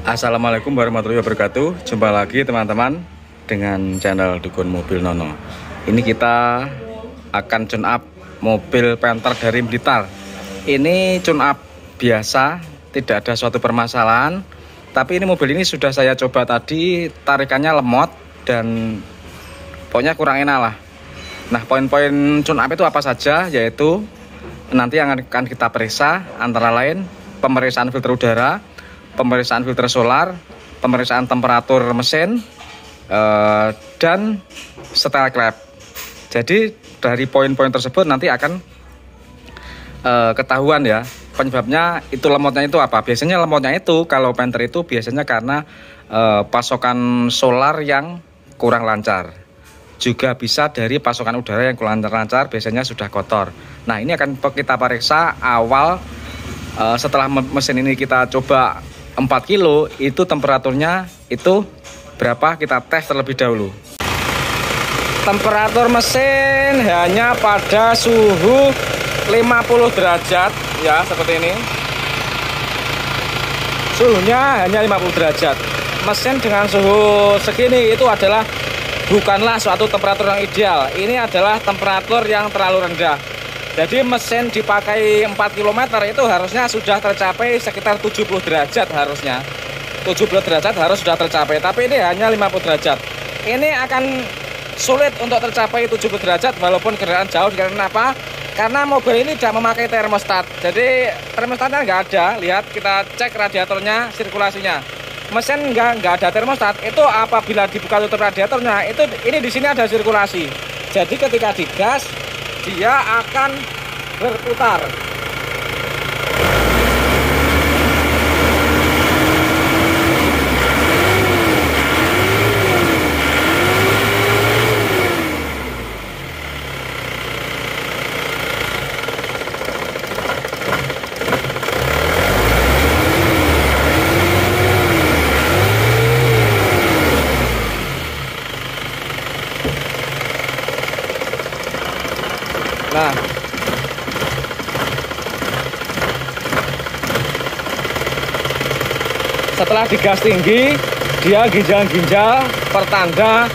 Assalamualaikum warahmatullahi wabarakatuh. Jumpa lagi teman-teman dengan channel Dukun Mobil Nono. Ini kita akan tune up mobil Panther dari Blitar. Ini tune up biasa, tidak ada suatu permasalahan. Tapi ini mobil ini sudah saya coba tadi, tarikannya lemot dan pokoknya kurang enak lah. Nah, poin-poin tune up itu apa saja? Yaitu nanti yang akan kita periksa antara lain pemeriksaan filter udara, pemeriksaan filter solar, pemeriksaan temperatur mesin, dan setel klep. Jadi dari poin-poin tersebut nanti akan ketahuan ya penyebabnya itu lemotnya itu apa. Biasanya lemotnya itu kalau Panther itu biasanya karena pasokan solar yang kurang lancar. Juga bisa dari pasokan udara yang kurang lancar, biasanya sudah kotor. Nah, ini akan kita periksa awal setelah mesin ini kita coba 4 kilo, itu temperaturnya itu berapa, kita tes terlebih dahulu. Temperatur mesin hanya pada suhu 50 derajat ya, seperti ini. Suhunya hanya 50 derajat. Mesin dengan suhu segini itu adalah bukanlah suatu temperatur yang ideal. Ini adalah temperatur yang terlalu rendah. Jadi mesin dipakai 4 km itu harusnya sudah tercapai sekitar 70 derajat harusnya. 70 derajat harus sudah tercapai, tapi ini hanya 50 derajat. Ini akan sulit untuk tercapai 70 derajat walaupun kendaraan jauh. Karena apa? Karena mobil ini tidak memakai termostat. Jadi termostatnya nggak ada. Lihat, kita cek radiatornya, sirkulasinya. Mesin nggak ada termostat. Itu apabila dibuka tutup radiatornya, ini di sini ada sirkulasi. Jadi ketika digas dia akan berputar. Nah, setelah digas tinggi, dia ginjal-ginjal pertanda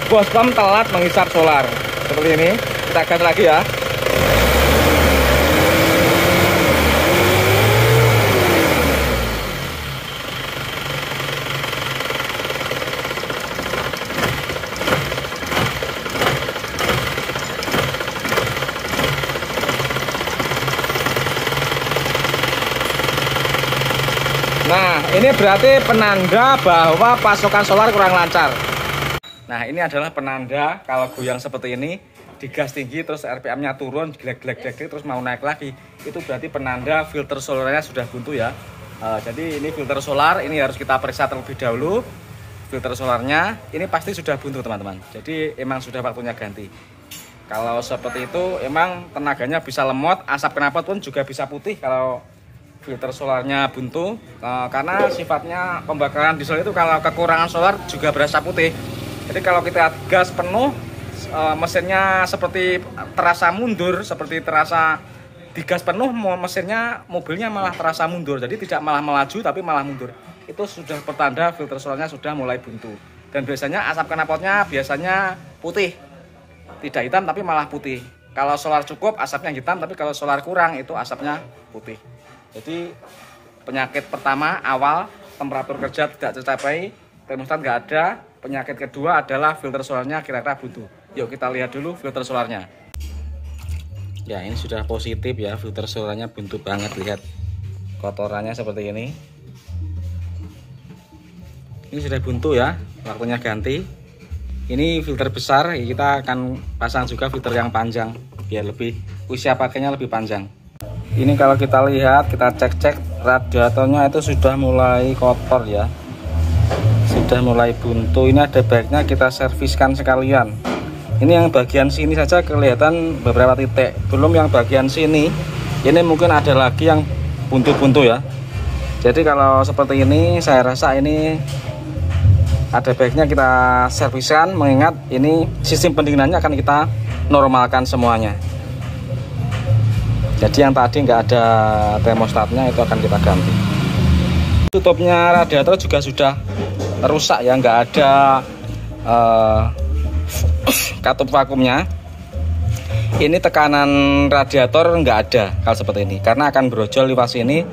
bos pam telat menghisap solar. Seperti ini, kita gas lagi ya. Nah, ini berarti penanda bahwa pasokan solar kurang lancar. Nah, ini adalah penanda kalau goyang seperti ini, digas tinggi terus RPM-nya turun, glek-glek terus mau naik lagi. Itu berarti penanda filter solarnya sudah buntu ya. Jadi ini filter solar, ini harus kita periksa terlebih dahulu. Filter solarnya ini pasti sudah buntu teman-teman. Jadi emang sudah waktunya ganti. Kalau seperti itu emang tenaganya bisa lemot, asap knalpot pun juga bisa putih kalau filter solarnya buntu, karena sifatnya pembakaran diesel itu kalau kekurangan solar juga berasa putih. Jadi kalau kita gas penuh, mesinnya seperti terasa mundur, seperti terasa digas penuh mesinnya, mobilnya malah terasa mundur. Jadi tidak malah melaju tapi malah mundur. Itu sudah pertanda filter solarnya sudah mulai buntu. Dan biasanya asap knalpotnya biasanya putih, tidak hitam tapi malah putih. Kalau solar cukup asapnya hitam, tapi kalau solar kurang itu asapnya putih. Jadi penyakit pertama awal temperatur kerja tidak tercapai, termostat nggak ada. Penyakit kedua adalah filter solarnya kira-kira buntu. Yuk kita lihat dulu filter solarnya. Ya, ini sudah positif ya, filter solarnya buntu banget. Lihat kotorannya seperti ini. Ini sudah buntu ya, waktunya ganti. Ini filter besar, kita akan pasang juga filter yang panjang biar lebih usia pakainya lebih panjang. Ini kalau kita lihat, kita cek-cek radiatornya itu sudah mulai kotor ya, sudah mulai buntu. Ini ada baiknya kita serviskan sekalian. Ini yang bagian sini saja kelihatan beberapa titik, belum yang bagian sini. Ini mungkin ada lagi yang buntu-buntu ya. Jadi kalau seperti ini saya rasa ini ada baiknya kita serviskan, mengingat ini sistem pendinginannya akan kita normalkan semuanya. Jadi yang tadi nggak ada termostatnya itu akan kita ganti. Tutupnya radiator juga sudah rusak ya, nggak ada katup vakumnya. Ini tekanan radiator nggak ada kalau seperti ini, karena akan brojol lipas ini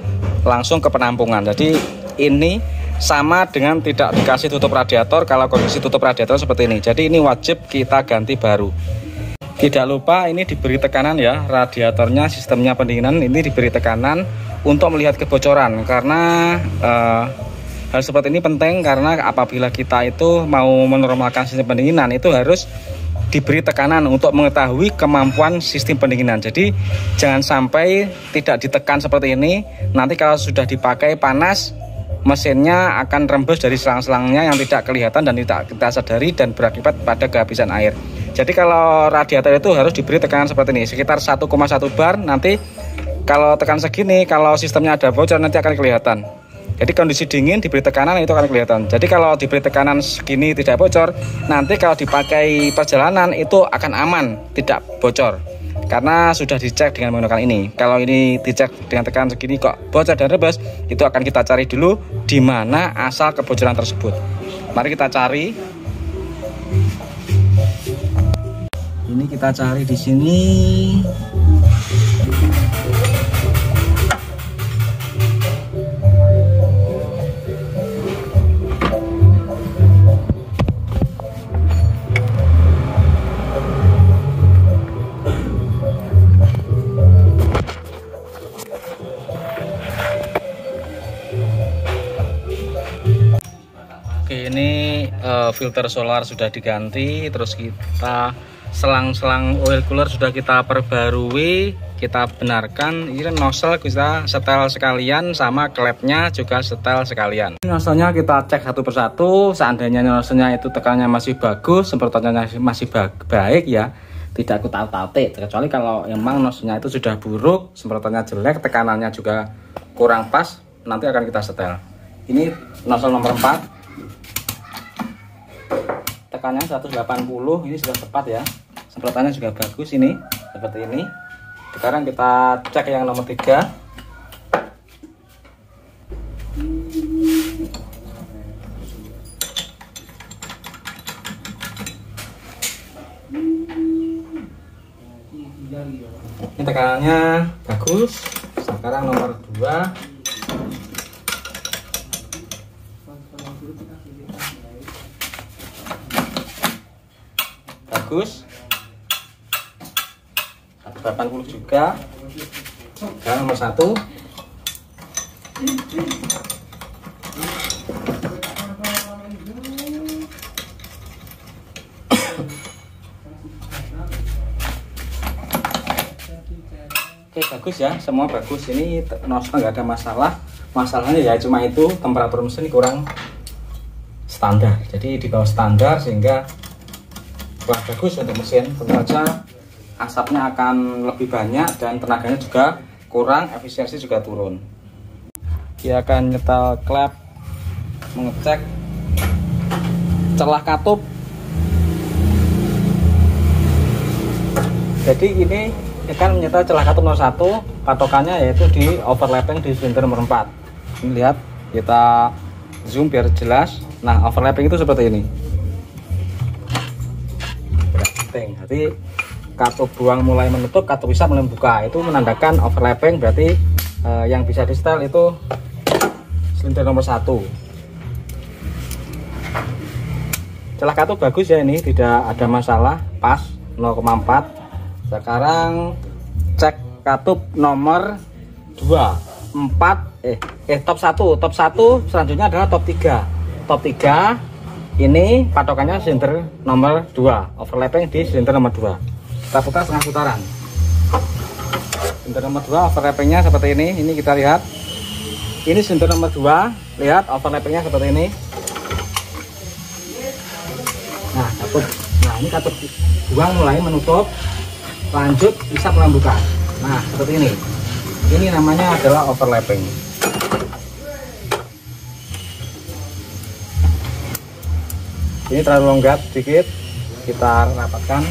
langsung ke penampungan. Jadi ini sama dengan tidak dikasih tutup radiator kalau kondisi tutup radiator seperti ini. Jadi ini wajib kita ganti baru. Tidak lupa ini diberi tekanan ya, radiatornya sistemnya pendinginan ini diberi tekanan untuk melihat kebocoran, karena hal seperti ini penting karena apabila kita itu mau menormalkan sistem pendinginan itu harus diberi tekanan untuk mengetahui kemampuan sistem pendinginan. Jadi jangan sampai tidak ditekan seperti ini, nanti kalau sudah dipakai panas mesinnya akan rembes dari selang-selangnya yang tidak kelihatan dan tidak kita sadari dan berakibat pada kehabisan air. Jadi kalau radiator itu harus diberi tekanan seperti ini sekitar 1,1 bar. Nanti kalau tekan segini, kalau sistemnya ada bocor nanti akan kelihatan. Jadi kondisi dingin diberi tekanan itu akan kelihatan. Jadi kalau diberi tekanan segini tidak bocor, nanti kalau dipakai perjalanan itu akan aman, tidak bocor. Karena sudah dicek dengan menggunakan ini. Kalau ini dicek dengan tekanan segini kok bocor dan rebes, itu akan kita cari dulu di mana asal kebocoran tersebut. Mari kita cari. Ini kita cari di sini. Oke, ini filter solar sudah diganti, terus kita selang-selang oil cooler sudah kita perbarui, kita benarkan. Ini nozzle kita setel sekalian, sama klepnya juga setel sekalian. Nozzle-nya kita cek satu persatu. Seandainya nozzle-nya itu tekanannya masih bagus, semprotannya masih baik ya, tidak kutat-tatik. Kecuali kalau emang nozzle-nya itu sudah buruk, semprotannya jelek, tekanannya juga kurang pas, nanti akan kita setel. Ini nozzle nomor 4. Tekannya 180, ini sudah tepat ya, semprotannya juga bagus ini seperti ini. Sekarang kita cek yang nomor 3. Ini tekanannya bagus. Sekarang nomor 2. Bagus, 180 juga. Sekarang nomor 1. Oke, bagus ya, semua bagus. Ini nozzle nggak ada masalah. Masalahnya ya cuma itu temperatur mesin kurang standar. Jadi di bawah standar sehingga wah, bagus untuk mesin. Tentu saja asapnya akan lebih banyak dan tenaganya juga kurang, efisiensi juga turun. Dia akan nyetel klep, mengecek celah katup. Jadi ini akan menyetel celah katup nomor 1, patokannya yaitu di overlapping di silinder nomor 4. Ini lihat, kita zoom biar jelas. Nah, overlapping itu seperti ini. Jadi katup buang mulai menutup, katup isap mulai membuka, itu menandakan overlapping. Berarti yang bisa di setel itu silinder nomor 1. Celah katup bagus ya, ini tidak ada masalah, pas 0,4. Sekarang cek katup nomor 2, 4, top 1 selanjutnya adalah top 3. Top 3 ini patokannya silinder nomor 2, overlapping di silinder nomor 2. Kita putar setengah putaran. Silinder nomor 2 overlappingnya seperti ini. Ini kita lihat. Ini silinder nomor 2, lihat overlappingnya seperti ini. Nah, katup. Nah, ini katup buang mulai menutup, lanjut isap membuka. Nah, seperti ini. Ini namanya adalah overlapping. Ini terlalu longgar sedikit, kita rapatkan.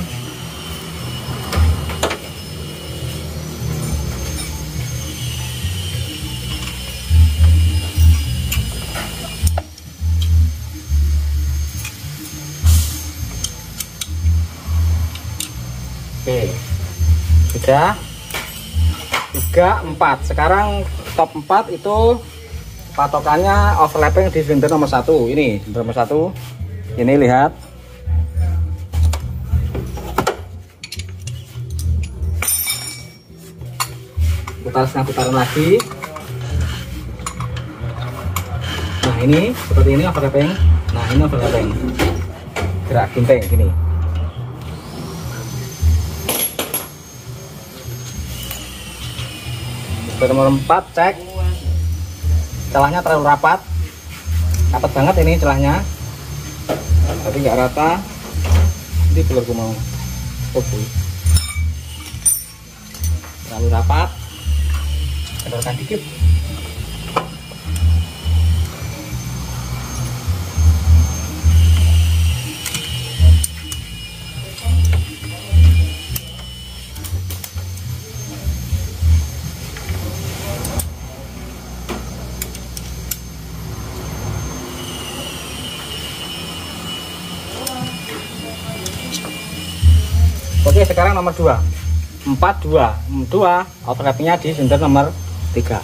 sudah 3, 4. Sekarang top 4 itu patokannya overlapping di silinder nomor 1. Ini silinder nomor 1. Ini lihat. Putar setengah putaran lagi. Nah ini seperti ini overlapping. Nah ini overlapping. Gerak gunting gini. Nomor 4 cek celahnya terlalu rapat banget ini celahnya, tapi nggak rata. Ini telurku mau terlalu rapat, kendorkan dikit. Oke, sekarang nomor 2. 2 overlappingnya di silinder nomor 3.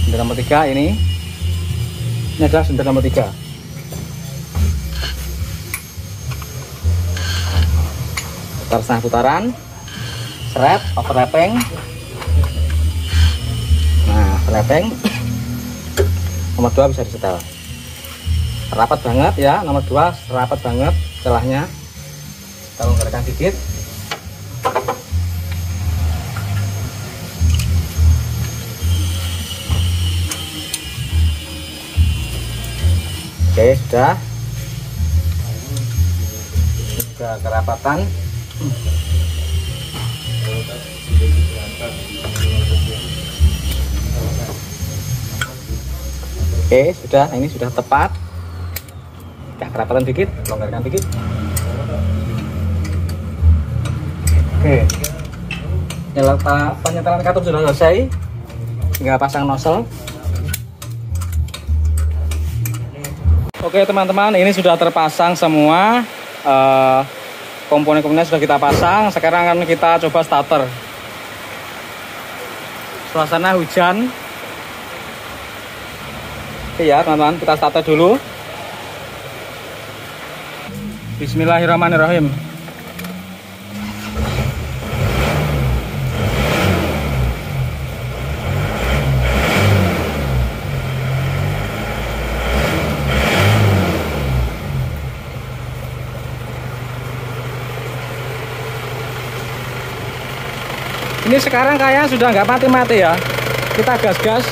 Silinder nomor 3 ini adalah silinder nomor 3. Putar setengah putaran, seret, overlapping. Nah, overlapping. Nomor 2 bisa disetel. Rapat banget ya, nomor 2 rapat banget celahnya. Kita longgarkan dikit. Oke, sudah kerapatan. Oke, sudah. Ini sudah tepat. Kita kerapatan dikit, longgarkan dikit. Oke, penyetelan katup sudah selesai, tinggal pasang nozzle. Oke teman-teman, ini sudah terpasang semua, komponen-komponennya sudah kita pasang. Sekarang akan kita coba starter. Suasana hujan. Oke ya teman-teman, kita starter dulu. Bismillahirrahmanirrahim. Ini sekarang kayaknya sudah nggak mati-mati ya. Kita gas-gas.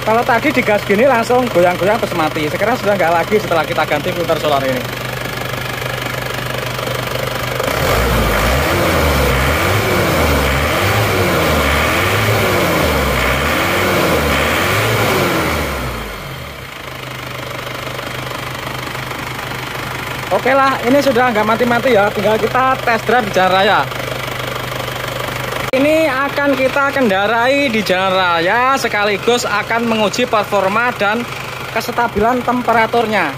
Kalau tadi digas gini langsung goyang-goyang terus mati. Sekarang sudah nggak lagi setelah kita ganti filter solar ini. Oke lah, ini sudah nggak mati-mati ya, tinggal kita test drive di jalan raya. Ini akan kita kendarai di jalan raya sekaligus akan menguji performa dan kestabilan temperaturnya.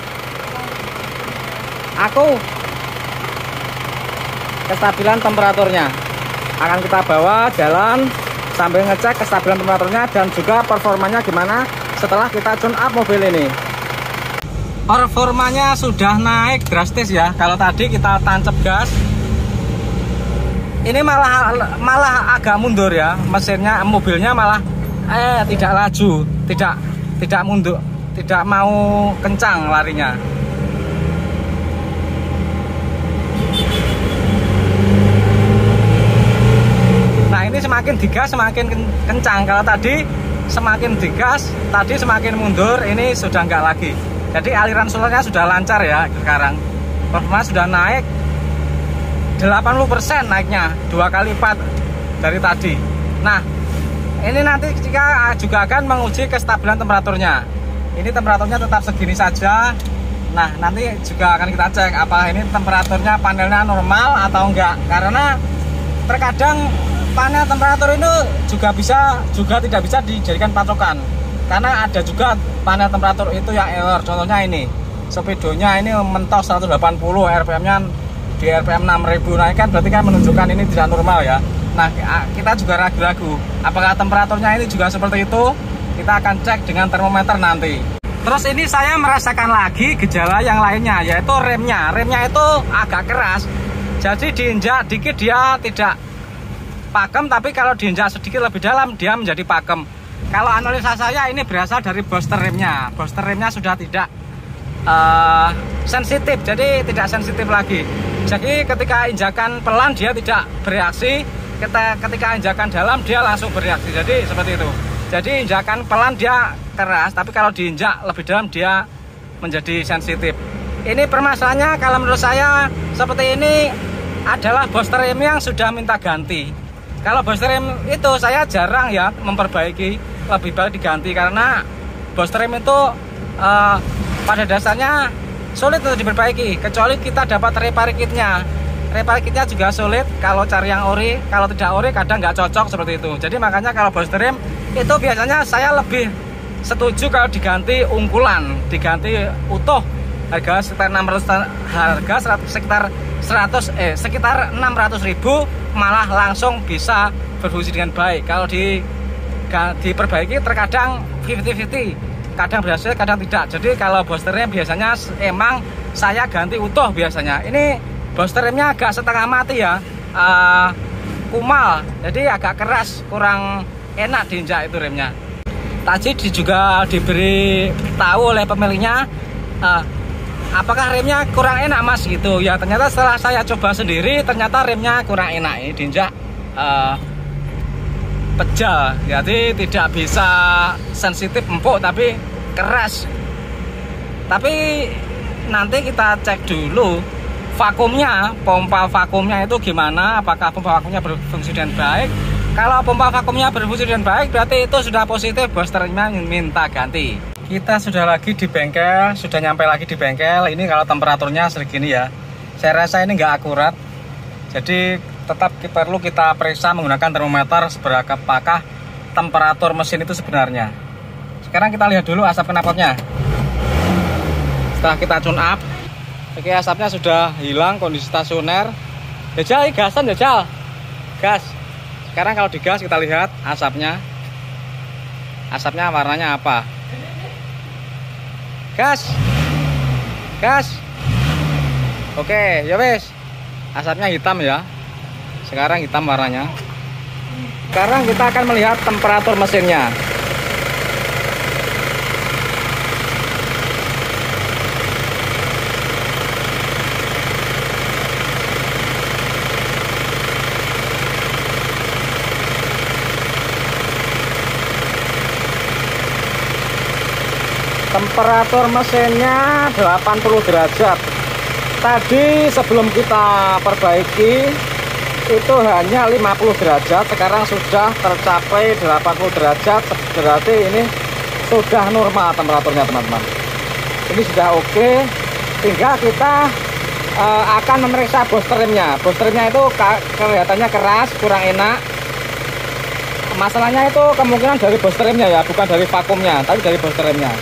Kestabilan temperaturnya akan kita bawa jalan sambil ngecek kestabilan temperaturnya dan juga performanya gimana setelah kita tune up mobil ini. Performanya sudah naik drastis ya. Kalau tadi kita tancap gas, ini malah agak mundur ya. Mesinnya, mobilnya malah tidak laju, tidak mundur, tidak mau kencang larinya. Nah ini semakin digas semakin kencang. Kalau tadi semakin digas, tadi semakin mundur. Ini sudah enggak lagi. Jadi aliran solarnya sudah lancar ya sekarang. Performa sudah naik 80% naiknya, 2 kali lipat dari tadi. Nah, ini nanti kita juga akan menguji kestabilan temperaturnya. Ini temperaturnya tetap segini saja. Nah, nanti juga akan kita cek apa ini temperaturnya panelnya normal atau enggak. Karena terkadang panel temperatur itu juga tidak bisa dijadikan patokan. karena ada juga panel temperatur itu yang error. Contohnya ini, speedonya ini mentok 180, RPM-nya di RPM 6000. Nah, kan berarti kan menunjukkan ini tidak normal ya. Nah, kita juga ragu-ragu apakah temperaturnya ini juga seperti itu. Kita akan cek dengan termometer nanti. Terus ini saya merasakan lagi gejala yang lainnya, yaitu remnya. Remnya itu agak keras, jadi diinjak dikit dia tidak pakem, tapi kalau diinjak sedikit lebih dalam dia menjadi pakem. Kalau analisa saya ini berasal dari booster remnya. Booster remnya sudah tidak sensitif, jadi tidak sensitif lagi. Jadi ketika injakan pelan dia tidak bereaksi, ketika injakan dalam dia langsung bereaksi. Jadi seperti itu. Jadi injakan pelan dia keras, tapi kalau diinjak lebih dalam dia menjadi sensitif. Ini permasalahannya kalau menurut saya seperti ini adalah booster rem yang sudah minta ganti. Kalau booster rem itu saya jarang ya memperbaiki, lebih baik diganti karena booster rem itu pada dasarnya sulit untuk diperbaiki, kecuali kita dapat repair kitnya. Repair kitnya juga sulit kalau cari yang ori, kalau tidak ori kadang nggak cocok seperti itu. Jadi makanya kalau booster rem itu biasanya saya lebih setuju kalau diganti ungkulan, diganti utuh, harga sekitar 600.000 malah langsung bisa berfungsi dengan baik. Kalau diperbaiki terkadang 50-50, kadang berhasil kadang tidak. Jadi kalau boosternya biasanya emang saya ganti utuh biasanya. Ini booster remnya agak setengah mati ya, kumal, jadi agak keras, kurang enak diinjak itu remnya. Tadi juga diberi tahu oleh pemiliknya, apakah remnya kurang enak mas gitu ya. Ternyata setelah saya coba sendiri ternyata remnya kurang enak, ini diinjak pejal, jadi tidak bisa sensitif empuk tapi keras. Tapi nanti kita cek dulu vakumnya, pompa vakumnya itu gimana, apakah pompa vakumnya berfungsi dengan baik. Kalau pompa vakumnya berfungsi dengan baik berarti itu sudah positif, boosternya minta ganti. Kita sudah lagi di bengkel, sudah nyampe lagi di bengkel. Ini kalau temperaturnya segini ya, saya rasa ini nggak akurat. Jadi tetap perlu kita periksa menggunakan termometer seberapakah temperatur mesin itu sebenarnya. Sekarang kita lihat dulu asap knalpotnya. Setelah kita tune up, oke, asapnya sudah hilang, kondisi stasioner. Jajal, gasan jajal, gas. Sekarang kalau digas kita lihat asapnya. Asapnya warnanya apa? Gas. Gas. Oke, ya wes. Asapnya hitam ya. Sekarang hitam warnanya. Sekarang kita akan melihat temperatur mesinnya. Temperatur mesinnya 80 derajat. Tadi sebelum kita perbaiki itu hanya 50 derajat, sekarang sudah tercapai 80 derajat. Berarti ini sudah normal temperaturnya teman-teman. Ini sudah oke. Tinggal kita akan memeriksa booster remnya. Booster remnya itu kelihatannya keras, kurang enak. Masalahnya itu kemungkinan dari booster remnya ya, bukan dari vakumnya, tapi dari booster remnya.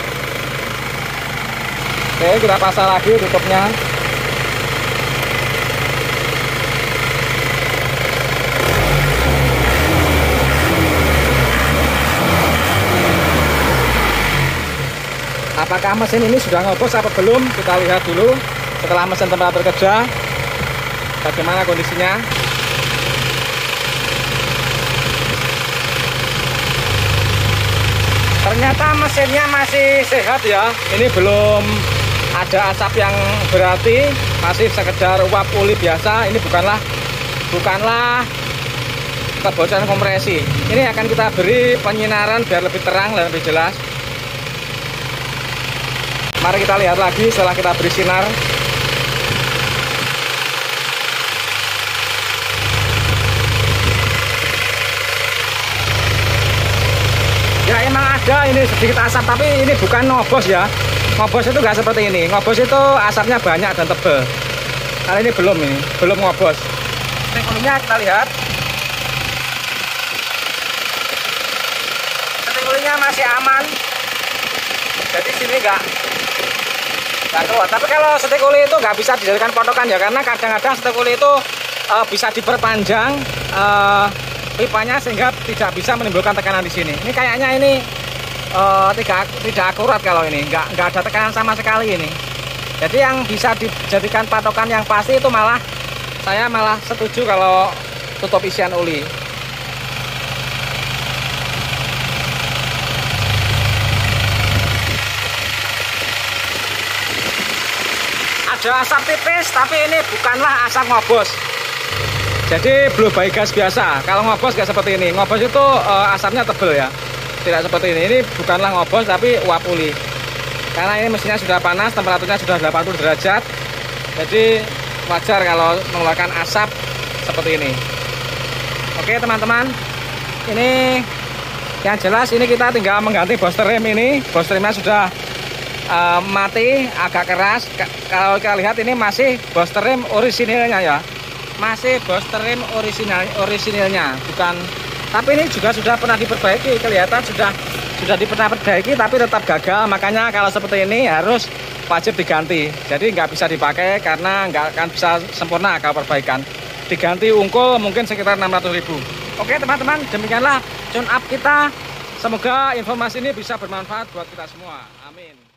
Oke, kita pasang lagi tutupnya. Apakah mesin ini sudah ngobos apa belum? Kita lihat dulu setelah mesin temperatur kerja bagaimana kondisinya. Ternyata mesinnya masih sehat ya. Ini belum ada asap yang berarti, masih sekedar uap uli biasa. Ini bukanlah kebocoran kompresi. Ini akan kita beri penyinaran biar lebih terang dan lebih jelas. Mari kita lihat lagi setelah kita beri sinar. Ya emang ada ini sedikit asap, tapi ini bukan ngobos ya. Ngobos itu nggak seperti ini. Ngobos itu asapnya banyak dan tebal. Kali ini belum ngobos. Setting olinya kita lihat. Setting olinya masih aman. Jadi sini nggak keluar. Tapi kalau setik uli itu nggak bisa dijadikan patokan ya, karena kadang-kadang setik uli itu bisa diperpanjang pipanya sehingga tidak bisa menimbulkan tekanan di sini. Ini kayaknya ini tidak akurat kalau ini, nggak ada tekanan sama sekali ini. Jadi yang bisa dijadikan patokan yang pasti itu saya malah setuju kalau tutup isian uli. Ada asap tipis, tapi ini bukanlah asap ngobos. Jadi blue by gas biasa. Kalau ngobos nggak seperti ini. Ngobos itu asapnya tebel ya. Tidak seperti ini. Ini bukanlah ngobos tapi uap uli. Karena ini mesinnya sudah panas, temperaturnya sudah 80 derajat. Jadi wajar kalau mengeluarkan asap seperti ini. Oke teman-teman, ini yang jelas ini kita tinggal mengganti booster rem ini. Booster remnya sudah mati, agak keras. Kalau kita lihat ini masih booster rem orisinilnya ya, masih booster rem orisinilnya, bukan. Tapi ini juga sudah pernah diperbaiki, kelihatan sudah pernah diperbaiki, tapi tetap gagal. Makanya kalau seperti ini harus wajib diganti. Jadi nggak bisa dipakai karena nggak akan bisa sempurna kalau perbaikan. Diganti ungkul mungkin sekitar 600.000. Oke teman-teman, demikianlah tune up kita. Semoga informasi ini bisa bermanfaat buat kita semua. Amin.